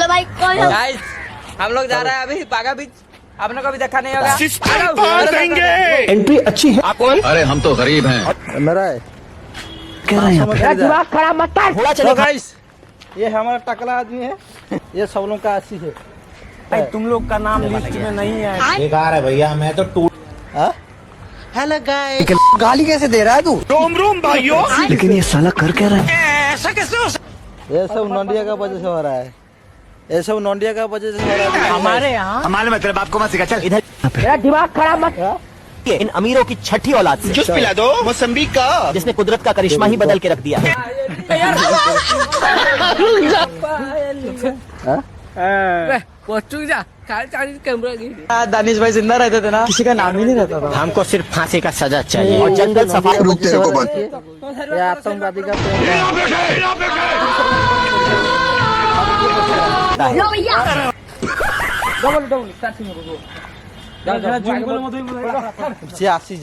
Hello भाई कौन हो? गाइस हम लोग जा रहे हैं अभी बागा बीच। आपने कभी देखा नहीं होगा। एंट्री अच्छी है। आप कौन? अरे हम तो गरीब हैं। मेरा है कह रहे हैं दिमाग खराब मत कर। थोड़ा तो चलेगा। गाइस ये हमारा टकला आदमी है, ये सब लोग का आशी है। भाई तुम लोग का नाम लिस्ट में नहीं है। बेकार है भैया, मैं तो टूट। हेलो गाइस, गाली कैसे दे रहा है तू? रोम रोम भाइयों। लेकिन ये साला कर क्या रहा है? ये सब नोंडिया का वजह से हो रहा है, ये सब नोंडिया का वजह से हो रहा है। हमारे यहाँ हमारे में तेरे बाप को मत सिखा, चल इधर। मेरा दिमाग खराब मत। इन अमीरों की छठी औलाद से जूस पिला दो मौसम्बी का। जिसने कुदरत का करिश्मा ही बदल के रख दिया है। दानिश भाई जिंदा रहते थे ना, किसी का नाम ही नहीं रहता था। हमको सिर्फ फांसी का सजा चाहिए और जंगल सफारी। ये आतंकवादी का प्रेम है। लो भैया डबल स्टार्टिंग में ये आशी